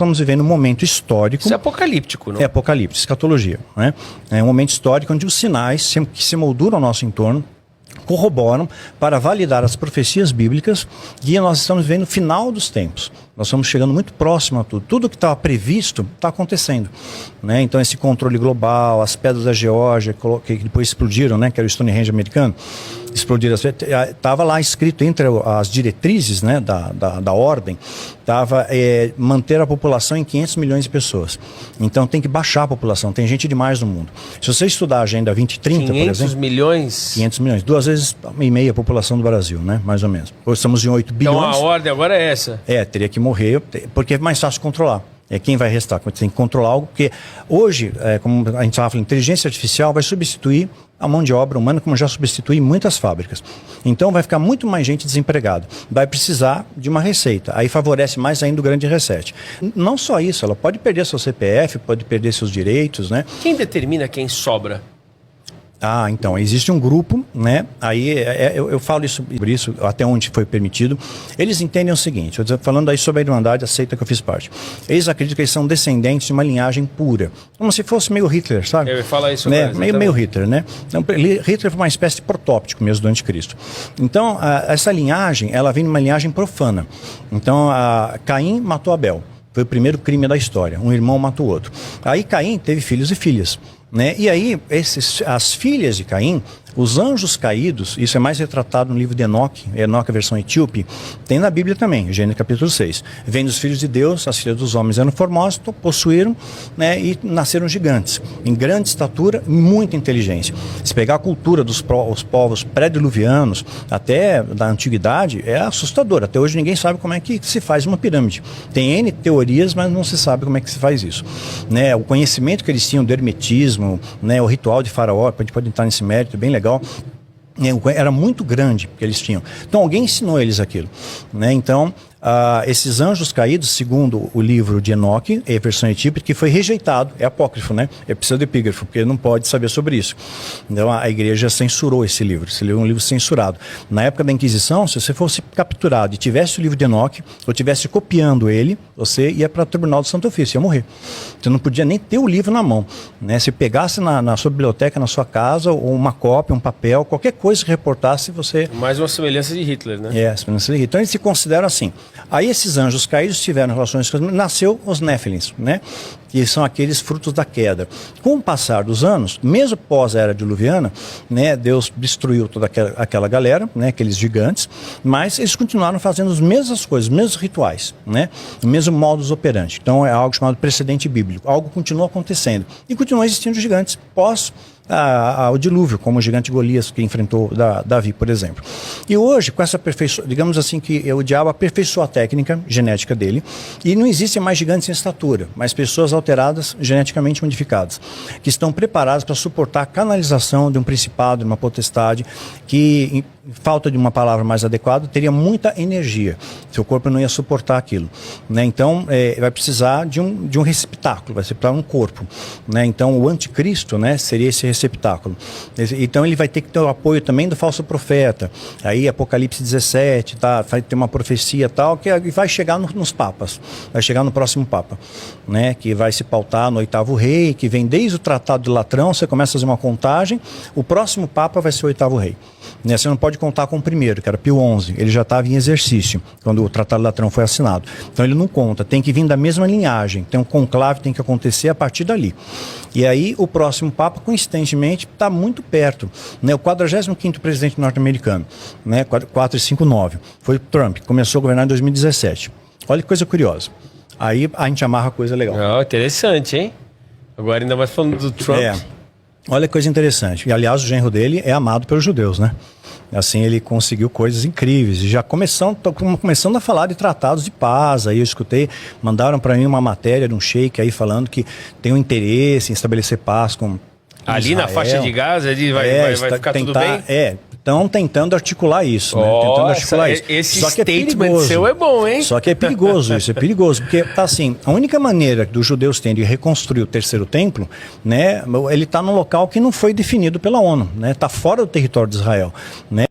estamos vivendo um momento histórico. Isso é apocalíptico, não? É apocalipse, escatologia, né? É um momento histórico onde os sinais que se molduram ao nosso entorno corroboram para validar as profecias bíblicas e nós estamos vendo o final dos tempos. Nós estamos chegando muito próximo a tudo. Tudo que estava previsto está acontecendo, né? Então esse controle global, as pedras da Geórgia que depois explodiram, né? Que era o Stonehenge americano, explodiram. Estava lá escrito entre as diretrizes, né? da ordem, estava manter a população em 500 milhões de pessoas. Então tem que baixar a população, tem gente demais no mundo. Se você estudar a Agenda 2030, por exemplo... 500 milhões? 500 milhões, 2 vezes e meia a população do Brasil, né? Mais ou menos. Hoje estamos em 8 bilhões. Então a ordem agora é essa? Teria que morrer, porque é mais fácil controlar. Quem vai restar? Você tem que controlar algo, porque hoje, como a gente estava falando, inteligência artificial vai substituir a mão de obra humana, como já substitui muitas fábricas. Então vai ficar muito mais gente desempregada. Vai precisar de uma receita. Aí favorece mais ainda o grande reset. Não só isso, ela pode perder seu CPF, pode perder seus direitos, né? Quem determina quem sobra? Então, existe um grupo, né? Aí eu falo sobre isso, até onde foi permitido. Eles entendem o seguinte, eu estou falando aí sobre a Irmandade, a seita que eu fiz parte. Eles acreditam que eles são descendentes de uma linhagem pura, como se fosse meio Hitler, sabe? Eu ia falar isso né? agora, meio Hitler, né? Então, Hitler foi uma espécie de protótipo mesmo do anticristo. Então, essa linhagem, ela vem de uma linhagem profana. Então, Caim matou Abel. Foi o primeiro crime da história. Um irmão matou o outro. Aí Caim teve filhos e filhas, né? E aí, as filhas de Caim, os anjos caídos, isso é mais retratado no livro de Enoque, Enoque a versão etíope, tem na Bíblia também, Gênesis capítulo 6. Vendo os filhos de Deus, as filhas dos homens eram formosas, possuíram, né, e nasceram gigantes, em grande estatura e muita inteligência. Se pegar a cultura dos povos pré-diluvianos, até da antiguidade, é assustador. Até hoje ninguém sabe como é que se faz uma pirâmide. Tem N teorias, mas não se sabe como é que se faz isso. Né, o conhecimento que eles tinham do hermetismo, né, o ritual de Faraó, a gente pode entrar nesse mérito, bem legal. Era muito grande que eles tinham. Então alguém ensinou eles aquilo, né? Então esses anjos caídos, segundo o livro de Enoque, a versão etípica, que foi rejeitado, é apócrifo, né? É pseudepígrafo, porque não pode saber sobre isso. Então a igreja censurou esse livro é um livro censurado. Na época da Inquisição, se você fosse capturado e tivesse o livro de Enoque, ou tivesse copiando ele, você ia para o Tribunal do Santo Ofício, ia morrer. Você não podia nem ter o livro na mão, né? Se pegasse na sua biblioteca, na sua casa, ou uma cópia, um papel, qualquer coisa que reportasse, você... Mais uma semelhança de Hitler, né? A semelhança de Hitler. Então eles se consideram assim. Aí esses anjos caídos tiveram relações com nasceu os Néfilins, né? Que são aqueles frutos da queda. Com o passar dos anos, mesmo pós a era diluviana, né, Deus destruiu toda aquela galera, né, aqueles gigantes, mas eles continuaram fazendo as mesmas coisas, os mesmos rituais, né, o mesmo modus operandi. Então é algo chamado precedente bíblico. Algo continuou acontecendo e continuam existindo gigantes pós o dilúvio, como o gigante Golias que enfrentou Davi, por exemplo. E hoje, com essa digamos assim que o diabo aperfeiçoou a técnica genética dele e não existem mais gigantes em estatura, mas pessoas alteradas, geneticamente modificadas, que estão preparadas para suportar a canalização de um principado, de uma potestade, que, em falta de uma palavra mais adequada, teria muita energia. Seu corpo não ia suportar aquilo, né? Então, vai precisar de um receptáculo, vai ser para um corpo, né? Então, o anticristo, né, seria esse receptáculo. Então, ele vai ter que ter o apoio também do falso profeta. Aí, Apocalipse 17, tá? Vai ter uma profecia tal, que vai chegar nos papas, vai chegar no próximo papa, né? Que vai se pautar no 8º rei, que vem desde o Tratado de Latrão, você começa a fazer uma contagem, o próximo papa vai ser o 8º rei. Né? Você não pode contar com o primeiro, que era Pio XI, ele já estava em exercício, quando o Tratado de Latrão foi assinado. Então ele não conta, tem que vir da mesma linhagem, tem um conclave, tem que acontecer a partir dali. E aí o próximo papa, coincidentemente, está muito perto, né? O 45º presidente norte-americano, né? 459, foi Trump, começou a governar em 2017. Olha que coisa curiosa. Aí a gente amarra coisa legal. Oh, interessante, hein? Agora ainda mais falando do Trump. Olha que coisa interessante. E, aliás, o genro dele é amado pelos judeus, né? Assim, ele conseguiu coisas incríveis. E já começando a falar de tratados de paz. Aí eu escutei, mandaram para mim uma matéria de um sheik aí falando que tem um interesse em estabelecer paz com ali Israel. Na faixa de Gaza, ele vai ficar tudo bem? Estão tentando articular isso, né? Tentando articular isso. Esse só que statement seu é bom, hein? Só que é perigoso isso, é perigoso. Porque, tá assim, a única maneira dos judeus terem de reconstruir o terceiro templo, né? Ele está num local que não foi definido pela ONU, né? Está fora do território de Israel, né?